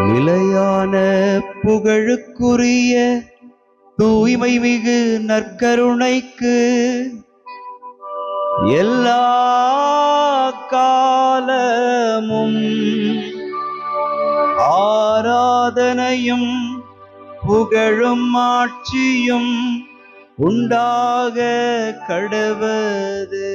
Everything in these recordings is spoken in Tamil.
நிலையான புகழுக்குரிய தூய்மை மிகு நற்கருணைக்கு எல்லா காலமும் ஆராதனையும் புகழும் ஆட்சியும் உண்டாக கடவது.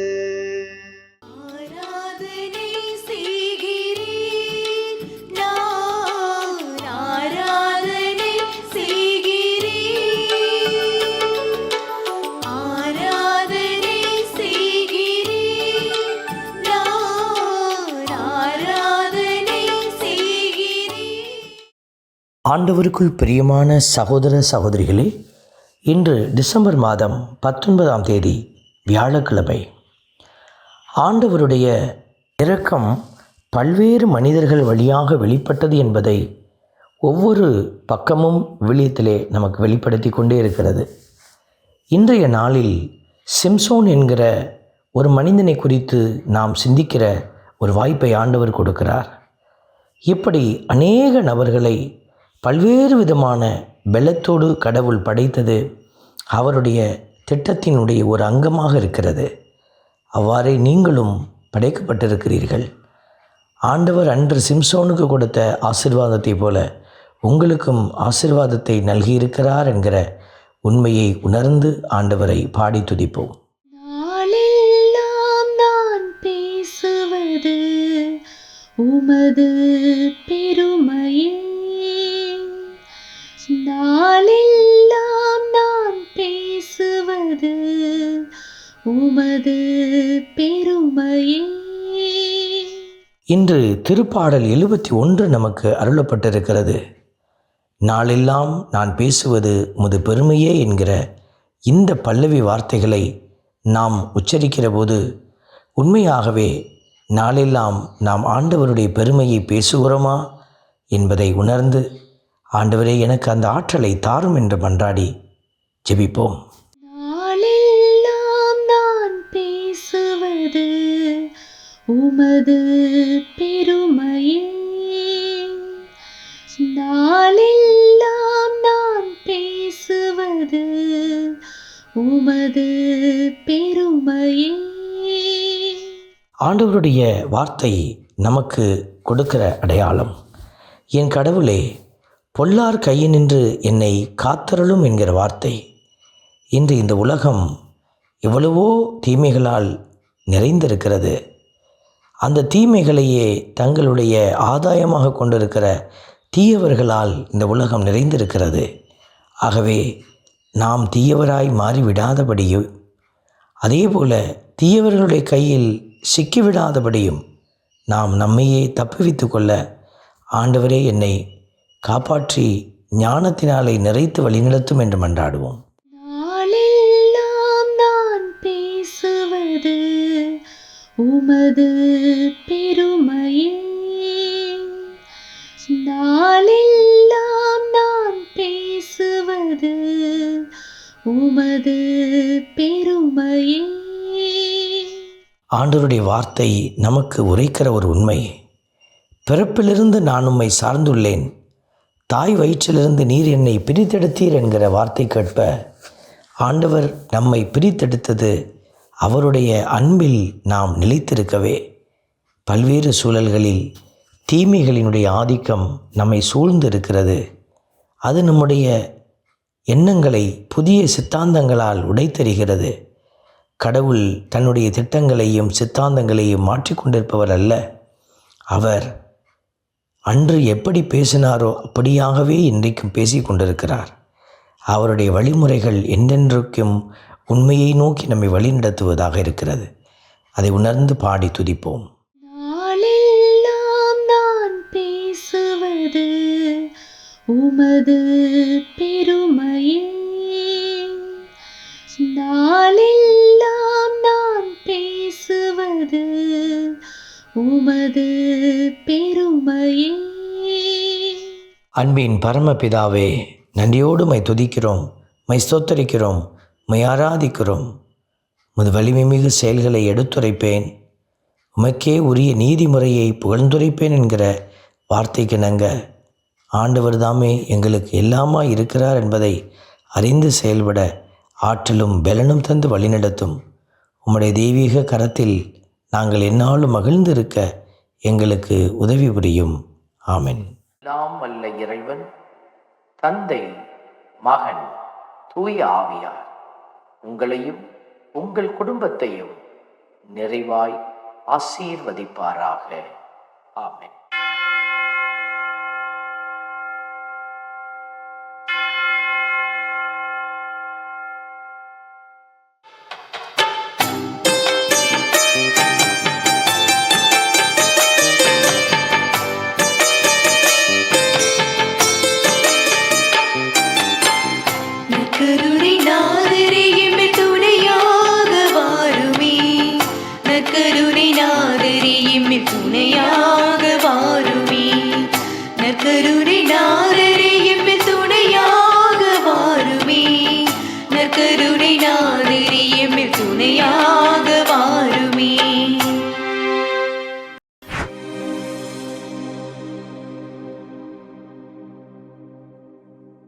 ஆண்டவருக்குள் பிரியமான சகோதர சகோதரிகளே, இன்று டிசம்பர் மாதம் 19ஆம் தேதி வியாழக்கிழமை. ஆண்டவருடைய இரக்கம் பல்வேறு மனிதர்கள் வழியாக வெளிப்பட்டது என்பதை ஒவ்வொரு பக்கமும் விவிலியத்திலே நமக்கு வெளிப்படுத்தி கொண்டே இருக்கிறது. இன்றைய நாளில் சிம்சோன் என்கிற ஒரு மனிதனை குறித்து நாம் சிந்திக்கிற ஒரு வாய்ப்பை ஆண்டவர் கொடுக்கிறார். இப்படி அநேக நபர்களை பல்வேறு விதமான பலத்தோடு கடவுள் படைத்தது அவருடைய திட்டத்தினுடைய ஒரு அங்கமாக இருக்கிறது. அவ்வாறே நீங்களும் படைக்கப்பட்டிருக்கிறீர்கள். ஆண்டவர் அன்று சிம்சோனுக்கு கொடுத்த ஆசீர்வாதத்தை போல உங்களுக்கும் ஆசீர்வாதத்தை நல்கியிருக்கிறார் என்கிற உண்மையை உணர்ந்து ஆண்டவரை பாடி துதிப்போம். நாளெல்லாம் நான் பேசுவது உமது பெருமையே, நாளெல்லாம் நான் பேசுவது உமது பெருமையே. இன்று திருப்பாடல் 71 நமக்கு அருளப்பட்டிருக்கிறது. நாளெல்லாம் நான் பேசுவது உமது பெருமையே என்கிற இந்த பல்லவி வார்த்தைகளை நாம் உச்சரிக்கிற போது உண்மையாகவே நாளெல்லாம் நாம் ஆண்டவருடைய பெருமையை பேசுகிறோமா என்பதை உணர்ந்து, ஆண்டவரே எனக்கு அந்த ஆற்றலை தாரும் என்று மன்றாடி ஜெபிப்போம். நாளெல்லாம் நான் பேசுவது உமது பெருமையே, நாளெல்லாம் நான் பேசுவது உமது பெருமையே. ஆண்டவருடைய வார்த்தை நமக்கு கொடுக்கிற அடையாளம். என் கடவுளே, பொல்லார் கையினின்று என்னை காத்தருளும் என்கிற வார்த்தை. இன்று இந்த உலகம் எவ்வளவோ தீமைகளால் நிறைந்திருக்கிறது. அந்த தீமைகளையே தங்களுடைய ஆதாயமாக கொண்டிருக்கிற தீயவர்களால் இந்த உலகம் நிறைந்திருக்கிறது. ஆகவே நாம் தீயவராய் மாறிவிடாதபடியும், அதேபோல தீயவர்களுடைய கையில் சிக்கிவிடாதபடியும் நாம் நம்மையே தப்புவித்து கொள்ள ஆண்டவரே என்னை காப்பாற்றி ஞானத்தினாலே நிறைத்து வழிநடத்தும் என்று மன்றாடுவோம். நாளெல்லாம் நான் பேசுவது உமது பெருமையே, நாளெல்லாம் நான் பேசுவது உமது பெருமையே. ஆண்டவருடைய வார்த்தை நமக்கு உரைக்கிற ஒரு உண்மை. பிறப்பிலிருந்து நான் உம்மை சார்ந்துள்ளேன், தாய் வயிற்றிலிருந்து நீர் என்னை பிரித்தெடுத்தீர் என்கிற வார்த்தை கேட்ப ஆண்டவர் நம்மை பிரித்தெடுத்தது அவருடைய அன்பில் நாம் நிலைத்திருக்கவே. பல்வேறு சூழல்களில் தீமைகளினுடைய ஆதிக்கம் நம்மை சூழ்ந்து இருக்கிறது. அது நம்முடைய எண்ணங்களை புதிய சித்தாந்தங்களால் உடைத்தெறிகிறது. கடவுள் தன்னுடைய திட்டங்களையும் சித்தாந்தங்களையும் மாற்றிக்கொண்டிருப்பவர் அல்ல. அவர் அன்று எப்படி பேசினாரோ அப்படியாகவே இன்றைக்கும் பேசிக்கொண்டிருக்கிறார். அவருடைய வழிமுறைகள் என்றென்றைக்கும் உண்மையை நோக்கி நம்மை வழிநடத்துவதாக இருக்கிறது. அதை உணர்ந்து பாடி துதிப்போம். நாளெல்லாம் நான் பேசுவது உமது பெருமையே, நாளெல்லாம் நான் பேசுவது உமது பெருமையே. அன்பின் பரமபிதாவே, நன்றியோடு மை துதிக்கிறோம், மை ஸ்தோத்தரிக்கிறோம், மை ஆராதிக்கிறோம். உமது வலிமை மிகு செயல்களை எடுத்துரைப்பேன், உமக்கே உரிய நீதிமுறையை புகழ்ந்துரைப்பேன் என்கிற வார்த்தைக்கு நாங்க ஆண்டவர் தாமே எங்களுக்கு எல்லாமா இருக்கிறார் என்பதை அறிந்து செயல்பட ஆற்றலும் பலனும் தந்து வழிநடத்தும். உம்முடைய தெய்வீக கரத்தில் நாங்கள் எந்நாளும் மகிழ்ந்திருக்க எங்களுக்கு உதவி புரியும். ஆமென். எல்லாம் வல்ல இறைவன், தந்தை, மகன், தூய ஆவியார் உங்களையும் உங்கள் குடும்பத்தையும் நிறைவாய் ஆசீர்வதிப்பாராக. ஆமென்.